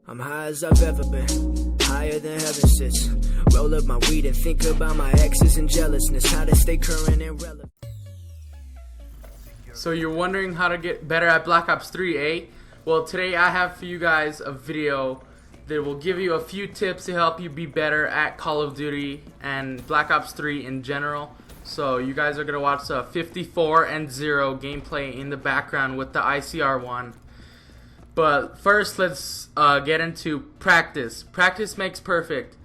I'm high as I've ever been, higher than heaven sits. Roll up my weed and think about my exes and jealousness, how to stay current and relevant. So you're wondering how to get better at Black Ops 3, eh? Well, today I have for you guys a video that will give you a few tips to help you be better at Call of Duty and Black Ops 3 in general. So you guys are going to watch a 54-0 gameplay in the background with the ICR1. But first, let's get into practice. Practice makes perfect.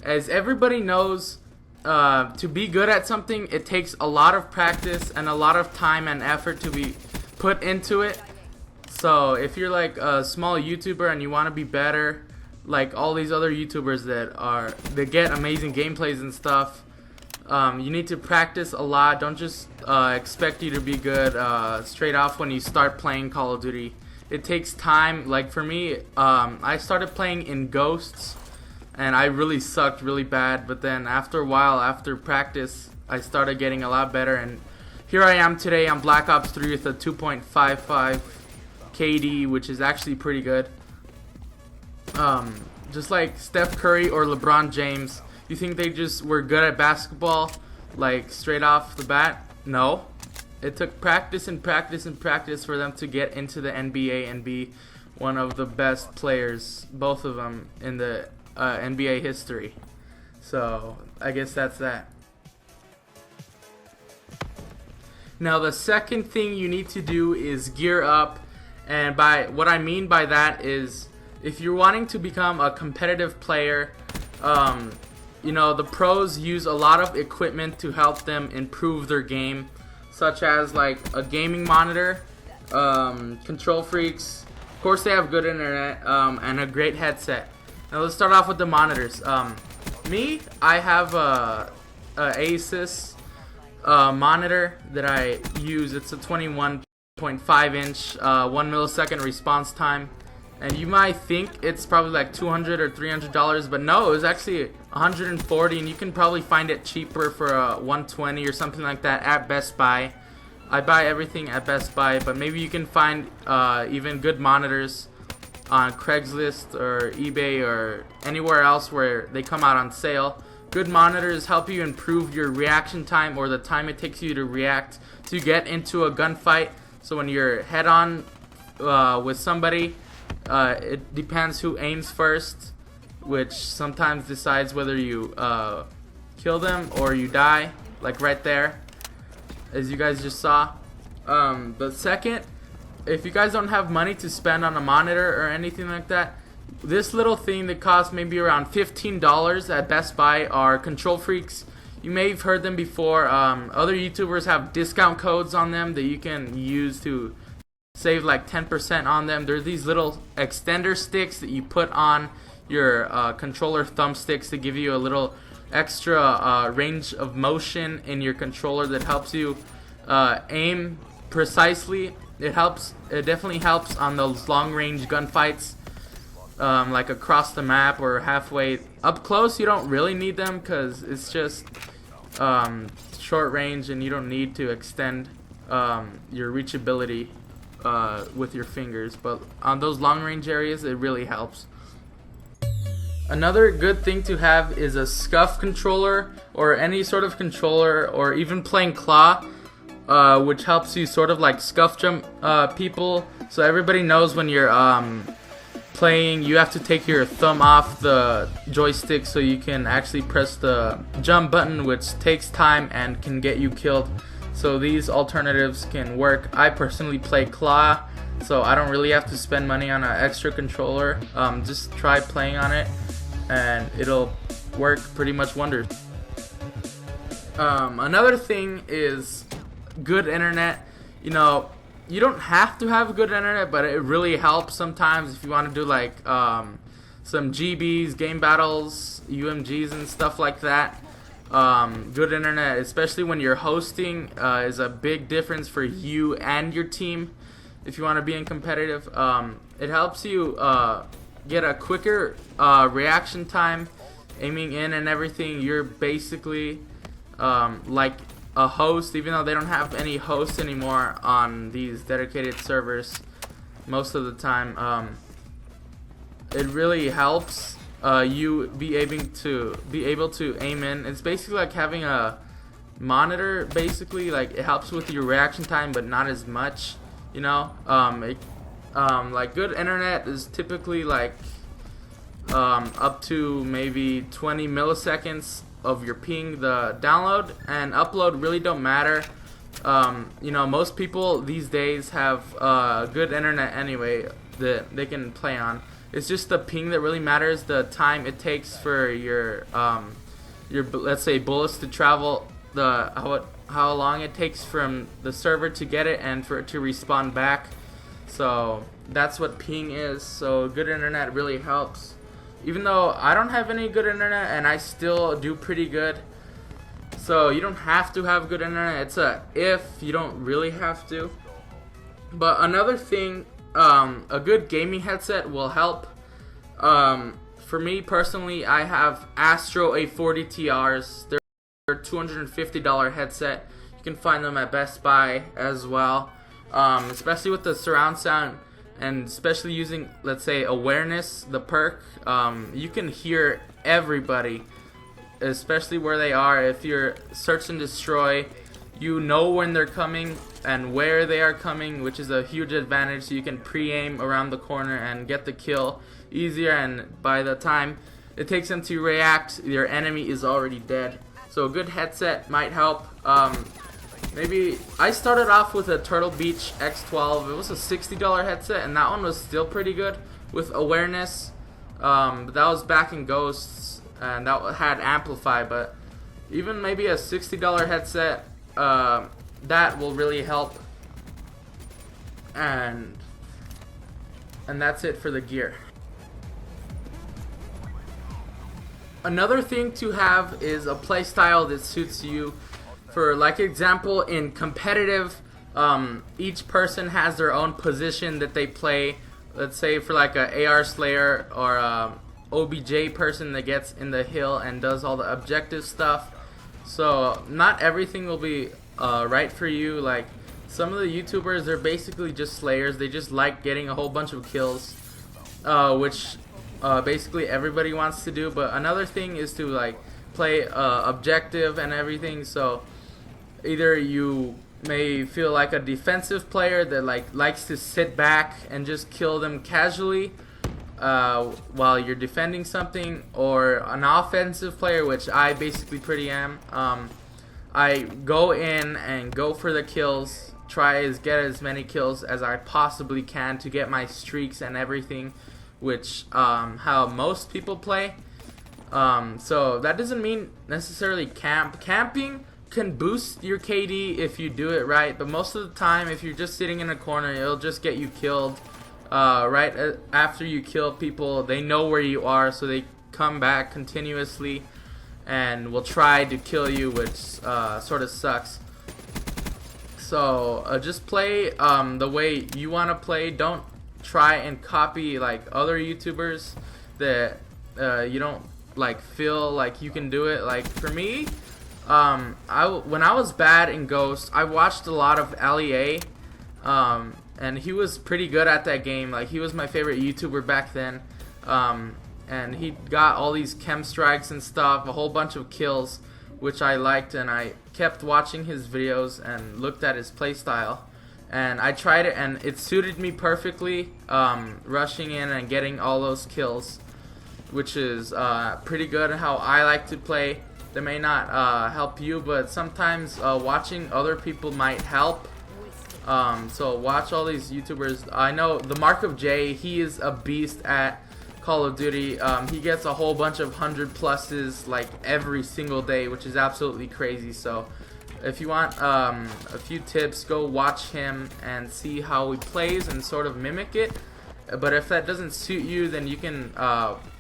As everybody knows, to be good at something, it takes a lot of practice and a lot of time and effort to be put into it. So if you're like a small YouTuber and you want to be better, like all these other YouTubers that get amazing gameplays and stuff, you need to practice a lot. Don't just expect you to be good straight off when you start playing Call of Duty. It takes time. Like for me, I started playing in Ghosts and I really sucked really bad, but then after a while, after practice, I started getting a lot better, and here I am today on Black Ops 3 with a 2.55 KD, which is actually pretty good. Just like Steph Curry or LeBron James, you think they just were good at basketball like straight off the bat? No. It took practice and practice and practice for them to get into the NBA and be one of the best players, both of them, in the NBA history. So I guess that's that. Now the second thing you need to do is gear up, and by what I mean by that is if you're wanting to become a competitive player, you know, the pros use a lot of equipment to help them improve their game, such as like a gaming monitor, control freaks. Of course, they have good internet and a great headset. Now let's start off with the monitors. I have a Asus monitor that I use. It's a 21.5 inch, 1 millisecond response time. And you might think it's probably like $200 or $300, but no, it was actually $140, and you can probably find it cheaper for $120 or something like that at Best Buy. I buy everything at Best Buy, but maybe you can find even good monitors on Craigslist or eBay or anywhere else where they come out on sale. Good monitors help you improve your reaction time, or the time it takes you to react to get into a gunfight. So when you're head on with somebody, it depends who aims first, which sometimes decides whether you kill them or you die, like right there, as you guys just saw. But second, if you guys don't have money to spend on a monitor or anything like that, this little thing that costs maybe around $15 at Best Buy are control freaks. You may have heard them before. Other YouTubers have discount codes on them that you can use to save like 10% on them. They're these little extender sticks that you put on your controller thumbsticks to give you a little extra range of motion in your controller that helps you aim precisely. It definitely helps on those long range gunfights, like across the map or halfway. Up close you don't really need them because it's just short range and you don't need to extend your reachability with your fingers, but on those long range areas it really helps. Another good thing to have is a scuf controller, or any sort of controller, or even playing claw, which helps you sort of like scuff jump people. So everybody knows when you're playing, you have to take your thumb off the joystick so you can actually press the jump button, which takes time and can get you killed. So these alternatives can work. I personally play claw, so I don't really have to spend money on an extra controller. Just try playing on it and it'll work pretty much wonders. Another thing is good internet. You know, you don't have to have good internet, but it really helps sometimes if you want to do like some GBs, game battles, UMGs and stuff like that. Good internet, especially when you're hosting, is a big difference for you and your team if you want to be in competitive. It helps you get a quicker reaction time, aiming in and everything. You're basically like a host, even though they don't have any hosts anymore on these dedicated servers most of the time. it really helps you be able to aim in. It's basically like having a monitor. Basically, like it helps with your reaction time, but not as much. You know, like good internet is typically like up to maybe 20 milliseconds of your ping. The download and upload really don't matter. You know, most people these days have good internet anyway that they can play on. It's just the ping that really matters, the time it takes for your let's say bullets to travel, how long it takes from the server to get it and for it to respawn back. So that's what ping is. So good internet really helps. Even though I don't have any good internet and I still do pretty good. So you don't have to have good internet. It's a if, you don't really have to. But another thing, a good gaming headset will help. For me personally, I have Astro A40 TRs. They're a $250 headset. You can find them at Best Buy as well. Especially with the surround sound, and especially using, let's say, awareness, the perk, you can hear everybody, especially where they are. If you're search and destroy, you know when they're coming and where they are coming, which is a huge advantage. So you can pre-aim around the corner and get the kill easier, and by the time it takes them to react, your enemy is already dead. So a good headset might help. Maybe I started off with a Turtle Beach X12. It was a $60 headset, and that one was still pretty good with awareness. But that was back in Ghosts, and that had Amplify. But even maybe a $60 headset, that will really help. And that's it for the gear. Another thing to have is a playstyle that suits you. For like example, in competitive, each person has their own position that they play. Let's say for like a AR Slayer or a OBJ person that gets in the hill and does all the objective stuff. So not everything will be right for you. Like some of the YouTubers, they're basically just slayers. They just like getting a whole bunch of kills, which basically everybody wants to do. But another thing is to like play objective and everything. So either you may feel like a defensive player that likes to sit back and just kill them casually while you're defending something, or an offensive player, which I basically pretty am. I go in and go for the kills, try to get as many kills as I possibly can to get my streaks and everything, which how most people play. So that doesn't mean necessarily camping can boost your KD if you do it right, but most of the time if you're just sitting in a corner, it'll just get you killed. Right after you kill people, they know where you are, so they come back continuously and will try to kill you, which sort of sucks. So just play the way you want to play. Don't try and copy like other YouTubers that you don't like feel like you can do it. Like for me, when I was bad in Ghost, I watched a lot of LEA, and he was pretty good at that game. Like he was my favorite YouTuber back then, and he got all these chem strikes and stuff, a whole bunch of kills, which I liked, and I kept watching his videos and looked at his playstyle, and I tried it, and it suited me perfectly, rushing in and getting all those kills, which is pretty good how I like to play. That may not help you, but sometimes watching other people might help. So watch all these YouTubers. I know the Mark of J, he is a beast at Call of Duty. He gets a whole bunch of 100 pluses like every single day, which is absolutely crazy. So if you want a few tips, go watch him and see how he plays and sort of mimic it. But if that doesn't suit you, then you can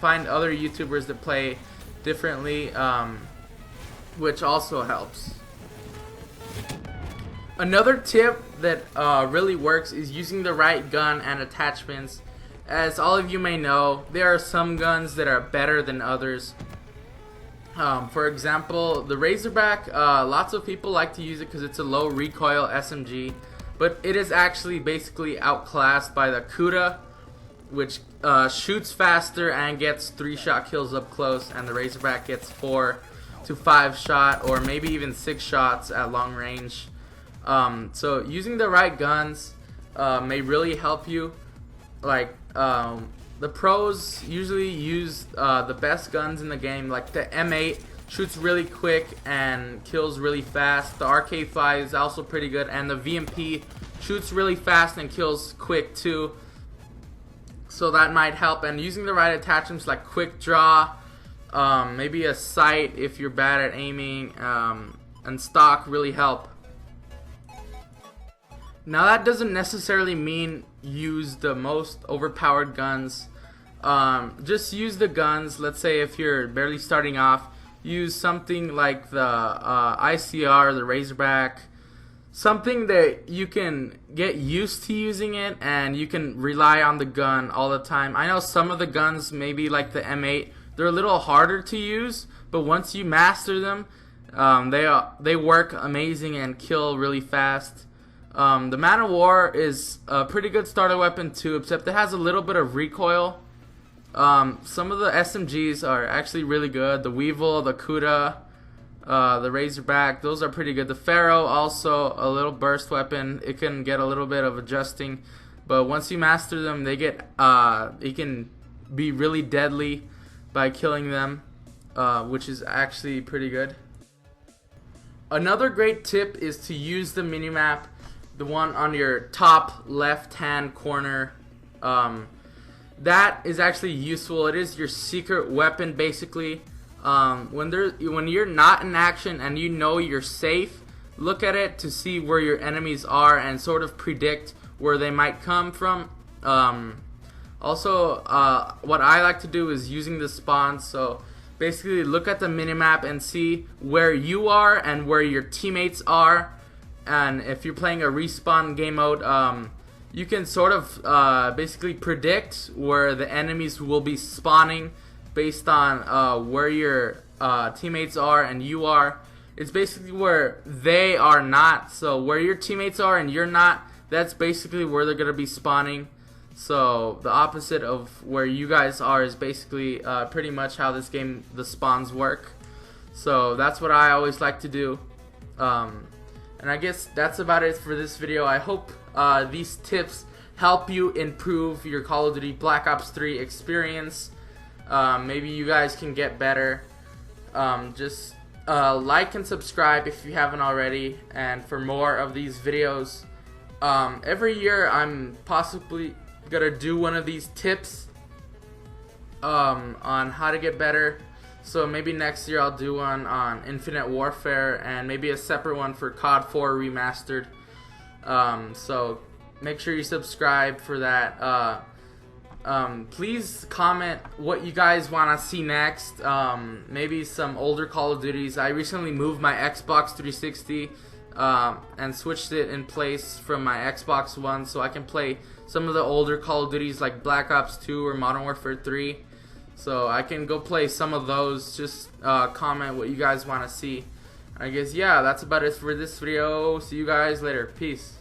find other YouTubers that play differently, which also helps. Another tip that really works is using the right gun and attachments. As all of you may know, there are some guns that are better than others. For example, the Razorback, lots of people like to use it because it's a low recoil SMG, but it is actually basically outclassed by the Kuda, which shoots faster and gets 3-shot kills up close, and the Razorback gets 4 to 5-shot or maybe even 6 shots at long range. So using the right guns may really help you. Like the pros usually use the best guns in the game, like the M8 shoots really quick and kills really fast. The RK5 is also pretty good, and the VMP shoots really fast and kills quick too. So that might help. And using the right attachments like quick draw, maybe a sight if you're bad at aiming, and stock really help. Now that doesn't necessarily mean use the most overpowered guns. Just use the guns. Let's say if you're barely starting off, use something like the ICR, the Razorback, something that you can get used to using it and you can rely on the gun all the time. I know some of the guns, maybe like the M8, they're a little harder to use, but once you master them, they work amazing and kill really fast. The Man of War is a pretty good starter weapon too, except it has a little bit of recoil. Some of the SMGs are actually really good. The Weevil, the Kuda, the Razorback, those are pretty good. The Pharaoh, also a little burst weapon. It can get a little bit of adjusting, but once you master them, they get it can be really deadly by killing them, which is actually pretty good. Another great tip is to use the minimap, the one on your top left hand corner. That is actually useful. It is your secret weapon basically. When you're not in action and you know you're safe, look at it to see where your enemies are and sort of predict where they might come from. Also, what I like to do is using the spawns. So basically look at the minimap and see where you are and where your teammates are. And if you're playing a respawn game mode, you can sort of basically predict where the enemies will be spawning based on where your teammates are and you are. It's basically where they are not. So where your teammates are and you're not, that's basically where they're gonna be spawning. So the opposite of where you guys are is basically pretty much how this game, the spawns work. So that's what I always like to do. And I guess that's about it for this video. I hope these tips help you improve your Call of Duty Black Ops 3 experience. Maybe you guys can get better. Just like and subscribe if you haven't already, and for more of these videos. Every year I'm possibly gonna do one of these tips on how to get better. So maybe next year I'll do one on Infinite Warfare and maybe a separate one for COD 4 Remastered. So make sure you subscribe for that. Please comment what you guys want to see next. Maybe some older Call of Duties. I recently moved my Xbox 360 and switched it in place from my Xbox One, so I can play some of the older Call of Duties like Black Ops 2 or Modern Warfare 3. So I can go play some of those. Just comment what you guys want to see. I guess, yeah, that's about it for this video. See you guys later. Peace.